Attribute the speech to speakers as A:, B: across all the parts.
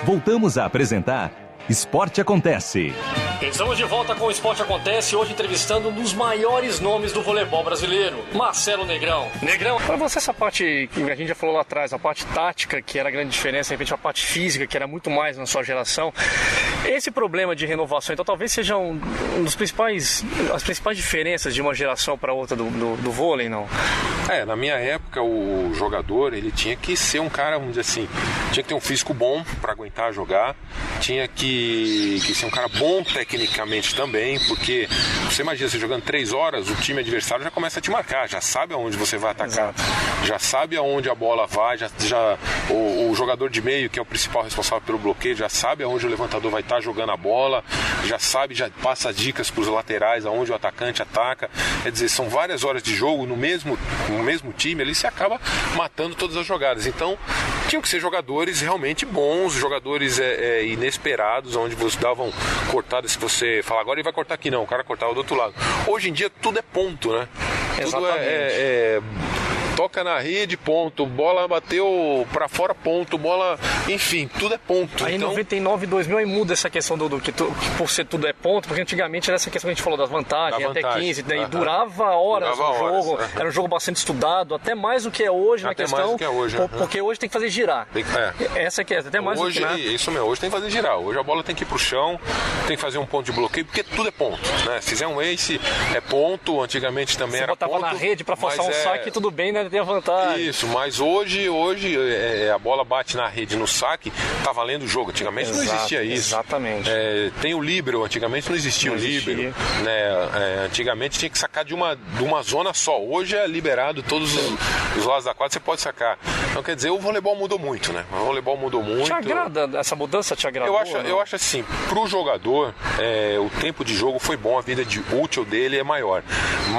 A: Voltamos a apresentar Esporte Acontece.
B: Estamos de volta com o Esporte Acontece, hoje entrevistando um dos maiores nomes do voleibol brasileiro, Marcelo Negrão. Negrão, para você essa parte que a gente já falou lá atrás, a parte tática, que era a grande diferença, de repente a parte física, que era muito mais na sua geração, esse problema de renovação, então talvez seja as principais diferenças de uma geração para outra do vôlei, não?
C: Na minha época o jogador, ele tinha que ser um cara, vamos dizer assim, tinha que ter um físico bom para aguentar jogar, tinha que ser um cara bom tecnicamente também, porque você imagina, você jogando 3 horas, o time adversário já começa a te marcar, já sabe aonde você vai atacar. Exato. Já sabe aonde a bola vai, o jogador de meio, que é o principal responsável pelo bloqueio, já sabe aonde o levantador vai estar jogando a bola, já passa dicas para os laterais aonde o atacante ataca. Quer dizer, são várias horas de jogo no mesmo time, ali se acaba matando todas as jogadas. Então tinham que ser jogadores realmente bons, jogadores inesperados, onde você davam cortadas, se você fala agora ele vai cortar aqui, não, o cara cortava do outro lado. Hoje em dia tudo é ponto, né?
B: Exatamente.
C: Toca na rede, ponto, bola bateu pra fora, ponto, bola, enfim, tudo é ponto.
B: Aí em 99, 2000 aí muda essa questão que por ser tudo é ponto, porque antigamente era essa questão que a gente falou das vantagens, até 15, daí durava horas o jogo, era um jogo bastante estudado, até mais do que é hoje na questão, mais do que é hoje, porque hoje tem que fazer girar. Essa que é, até mais
C: hoje,
B: do que
C: isso mesmo, hoje tem que fazer girar, hoje a bola tem que ir pro chão, tem que fazer um ponto de bloqueio, porque tudo é ponto, né? Se fizer um ace, é ponto, antigamente também era ponto.
B: Você botava na rede pra forçar um saque, tudo bem, né? Tem a vantagem.
C: Isso, mas hoje a bola bate na rede no saque, tá valendo o jogo. Antigamente não existia isso.
B: Exatamente.
C: Tem o líbero, antigamente não existia o líbero. Né? Antigamente tinha que sacar de uma zona só. Hoje é liberado todos os lados da quadra, você pode sacar. Então quer dizer, o voleibol mudou muito, né? O voleibol mudou muito.
B: Te agrada essa mudança? Te agradou?
C: Eu acho assim, pro jogador, o tempo de jogo foi bom, a vida útil dele é maior.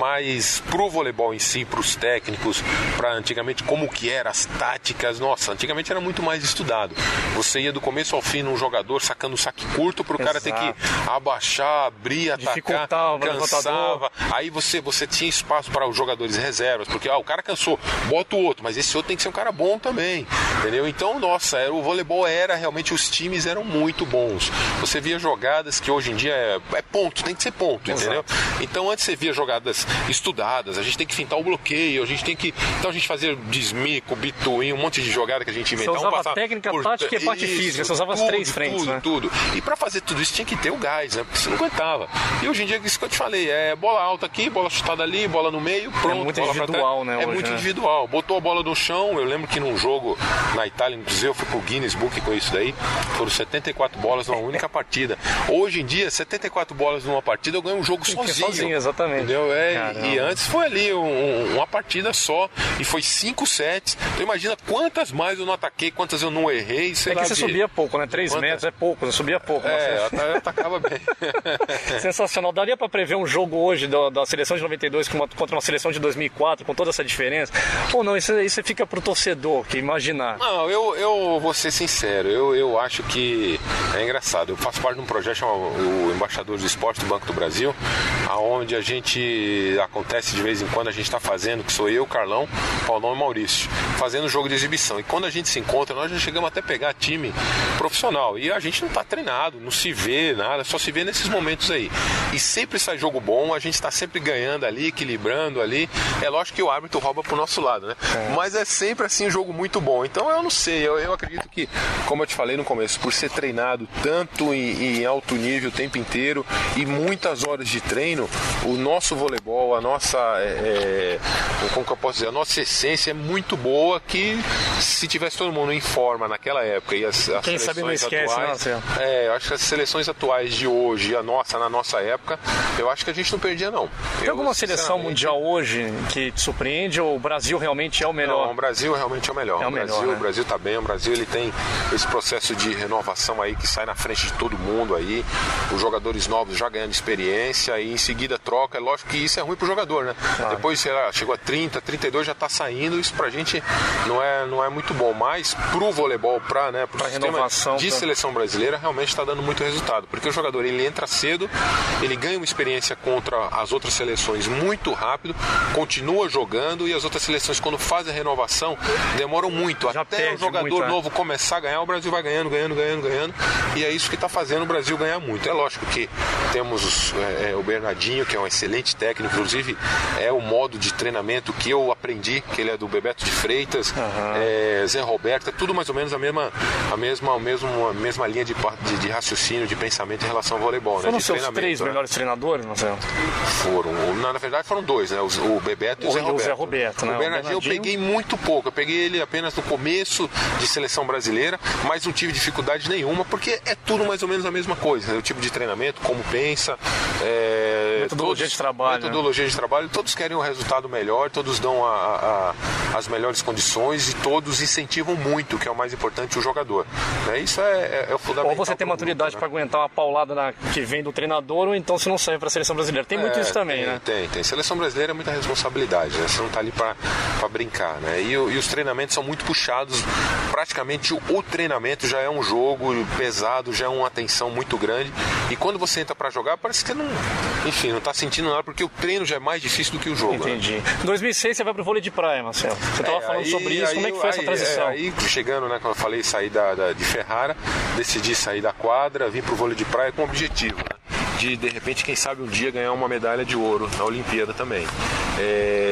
C: Mas pro voleibol em si, pros técnicos, antigamente como que era, as táticas, nossa, antigamente era muito mais estudado. Você ia do começo ao fim num jogador sacando um saque curto pro cara ter que abaixar, abrir, atacar, cansava. Aí você tinha espaço para os jogadores reservas, porque o cara cansou, bota o outro, mas esse outro tem que ser um cara bom também, entendeu? Então, nossa, o voleibol realmente, os times eram muito bons. Você via jogadas que hoje em dia é ponto, tem que ser ponto, entendeu? Então antes você via jogadas estudadas, a gente tem que fintar o bloqueio, então a gente fazia desmico, bituin, um monte de jogada que a gente inventava.
B: Você usava técnica, tática e parte física, você usava as 3 frentes, né?
C: Tudo. E pra fazer tudo isso tinha que ter o gás, né? Porque você não aguentava. E hoje em dia, isso que eu te falei, bola alta aqui, bola chutada ali, bola no meio, pronto.
B: É muito individual, né?
C: Muito individual. Botou a bola no chão, eu lembro que num jogo na Itália, inclusive, eu fui pro Guinness Book com isso daí, foram 74 bolas numa única partida. Hoje em dia, 74 bolas numa partida, eu ganho um jogo sozinho.
B: Exatamente.
C: Entendeu? E antes foi ali uma partida só, e foi 5 sets. Então imagina quantas mais eu não ataquei, quantas eu não errei.
B: Sei lá, você subia pouco, né? 3 metros é pouco, você subia pouco.
C: Eu atacava bem.
B: Sensacional. Daria pra prever um jogo hoje da seleção de 92 contra uma seleção de 2004, com toda essa diferença? Ou não, isso fica pro torcedor que imaginar?
C: Não, eu vou ser sincero, eu acho que é engraçado. Eu faço parte de um projeto chamado o Embaixador do Esporte do Banco do Brasil, aonde acontece de vez em quando, a gente está fazendo, que sou eu, Carlão, Paulão e Maurício, fazendo jogo de exibição. E quando a gente se encontra, nós já chegamos até a pegar time profissional. E a gente não está treinado, não se vê nada, só se vê nesses momentos aí. E sempre sai jogo bom, a gente está sempre ganhando ali, equilibrando ali. É lógico que o árbitro rouba pro nosso lado, né? Mas é sempre assim um jogo muito bom. Então eu não sei, eu acredito que, como eu te falei no começo, por ser treinado tanto em alto nível o tempo inteiro e muitas horas de treino, o nosso voleibol, a nossa, como que eu posso dizer, a nossa essência é muito boa, que se tivesse todo mundo em forma naquela época e as
B: quem sabe não esquece,
C: atuais, eu acho que as seleções atuais de hoje, na nossa época, eu acho que a gente não perdia não.
B: Tem alguma seleção mundial hoje que te surpreende, ou o Brasil realmente é o melhor?
C: Não, o Brasil realmente é o melhor. O Brasil tá bem, o Brasil ele tem esse processo de renovação aí que sai na frente de todo mundo aí, os jogadores novos já ganhando experiência e em seguida troca. É lógico que isso é ruim pro jogador, né? Claro. Depois, sei lá, chegou a 30, 32 jogador já está saindo, isso pra gente não é muito bom, mas pro voleibol, pro sistema de seleção brasileira, realmente está dando muito resultado, porque o jogador ele entra cedo, ele ganha uma experiência contra as outras seleções muito rápido, continua jogando, e as outras seleções, quando fazem a renovação, demoram muito,
B: já
C: até o jogador novo começar a ganhar, o Brasil vai ganhando, e é isso que está fazendo o Brasil ganhar muito. É lógico que temos o Bernardinho, que é um excelente técnico, inclusive é o modo de treinamento que eu aprendi, que ele é do Bebeto de Freitas, Zé Roberto, é tudo mais ou menos a mesma linha de raciocínio, de pensamento em relação ao voleibol.
B: Foram seus 3 melhores treinadores, Marcelo?
C: Foram, na verdade foram 2, né? O Bebeto e o Zé Roberto.
B: Zé Roberto, né?
C: O Bernardinho eu peguei muito pouco, eu peguei ele apenas no começo de seleção brasileira, mas não tive dificuldade nenhuma, porque é tudo mais ou menos a mesma coisa, né? O tipo de treinamento, como pensa,
B: metodologia de trabalho,
C: todos querem um resultado melhor, todos dão as melhores condições e todos incentivam muito, que é o mais importante, o jogador, né? Isso é o fundamental.
B: Ou você tem maturidade para aguentar uma paulada que vem do treinador, ou então você não serve para a seleção brasileira. Tem muito isso também, né?
C: Tem. Seleção brasileira é muita responsabilidade, né? Você não está ali para brincar, né? E os treinamentos são muito puxados, praticamente o treinamento já é um jogo pesado, já é uma tensão muito grande, e quando você entra para jogar, parece que não está sentindo nada, porque o treino já é mais difícil do que o jogo.
B: Entendi. Em 2006 você vai pro vôlei de praia, Marcelo. Você estava falando sobre isso, como é que foi essa transição?
C: Aí chegando, né, quando eu falei sair de Ferrara, decidi sair da quadra, vim pro vôlei de praia com o objetivo, né, de repente, quem sabe um dia ganhar uma medalha de ouro na Olimpíada também.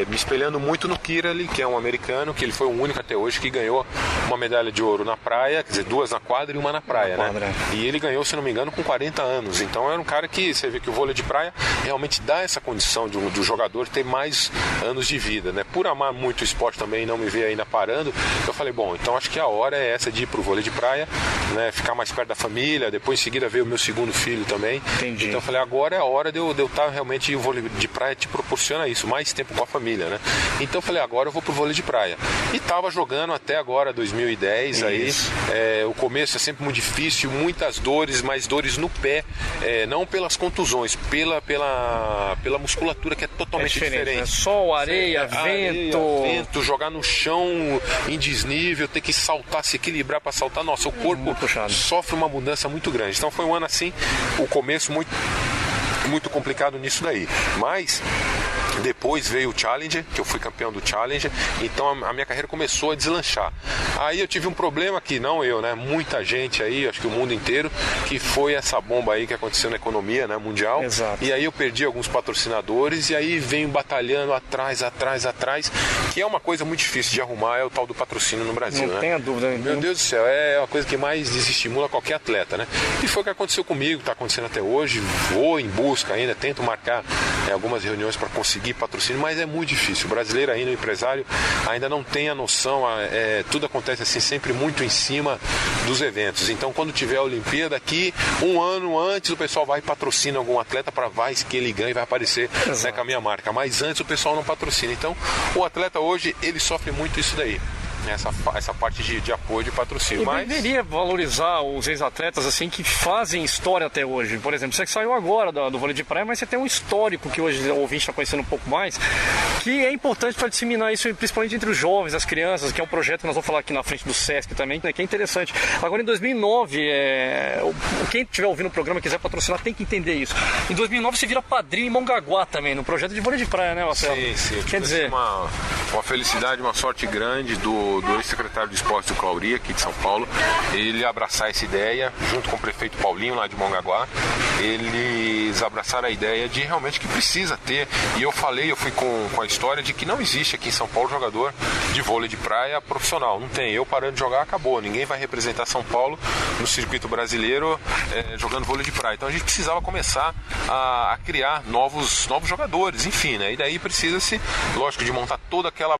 C: Me espelhando muito no Kirali, que é um americano, que ele foi o único até hoje que ganhou uma medalha de ouro na praia, quer dizer, 2 na quadra e 1 na praia, né? E ele ganhou, se não me engano, com 40 anos. Então era um cara que, você vê que o vôlei de praia realmente dá essa condição do jogador ter mais anos de vida, né? Por amar muito o esporte também e não me ver ainda parando, eu falei, bom, então acho que a hora é essa de ir pro vôlei de praia, né? Ficar mais perto da família, depois em seguida veio o meu segundo filho também.
B: Entendi.
C: Então eu falei, agora é a hora de eu estar realmente, o vôlei de praia te proporciona isso, mais tempo com a família, né? Então eu falei, agora eu vou pro vôlei de praia. E tava jogando até agora, 2010, aí, o começo é sempre muito difícil, muitas dores, mas dores no pé, não pelas contusões, pela musculatura, que é totalmente diferente.
B: Né? Sol, areia,
C: vento, jogar no chão em desnível, ter que saltar, se equilibrar para saltar, nossa, o corpo sofre uma mudança muito grande. Então foi um ano assim, o começo muito complicado nisso daí, mas depois veio o Challenger, que eu fui campeão do Challenger, então a minha carreira começou a deslanchar. Aí eu tive um problema que não eu, né? Muita gente aí, acho que o mundo inteiro, que foi essa bomba aí que aconteceu na economia, né, mundial.
B: Exato.
C: E aí eu perdi alguns patrocinadores e aí venho batalhando atrás, que é uma coisa muito difícil de arrumar, é o tal do patrocínio no Brasil,
B: não
C: né?
B: Tenha dúvida.
C: Meu Deus do céu, é uma coisa que mais desestimula qualquer atleta, né? E foi o que aconteceu comigo, tá acontecendo até hoje, vou em busca ainda, tento marcar algumas reuniões para conseguir patrocínio, mas é muito difícil. O brasileiro ainda, o empresário, ainda não tem a noção, tudo acontece assim, sempre muito em cima dos eventos. Então, quando tiver a Olimpíada aqui, um ano antes, o pessoal vai e patrocina algum atleta para que ele ganhe e vai aparecer, né, com a minha marca. Mas antes o pessoal não patrocina. Então, o atleta hoje, ele sofre muito isso daí. Essa parte de apoio, de patrocínio.
B: Mas deveria valorizar os ex-atletas assim que fazem história até hoje. Por exemplo, você que saiu agora do vôlei de praia, mas você tem um histórico que hoje o ouvinte está conhecendo um pouco mais, que é importante para disseminar isso, principalmente entre os jovens, as crianças, que é um projeto que nós vamos falar aqui na frente do SESC também, né, que é interessante. Agora, em 2009, quem estiver ouvindo o programa e quiser patrocinar tem que entender isso. Em 2009 você vira padrinho em Mongaguá também, no projeto de vôlei de praia, né, Marcelo?
C: Sim.
B: Quer dizer,
C: uma felicidade, uma sorte grande do ex-secretário de Esportes do Clauri, aqui de São Paulo, ele abraçar essa ideia, junto com o prefeito Paulinho, lá de Mongaguá, eles abraçaram a ideia de realmente que precisa ter, e eu fui com a história de que não existe aqui em São Paulo jogador de vôlei de praia profissional, não tem, eu parando de jogar, acabou, ninguém vai representar São Paulo no circuito brasileiro jogando vôlei de praia, então a gente precisava começar a criar novos jogadores, enfim, né, e daí precisa-se, lógico, de montar toda aquela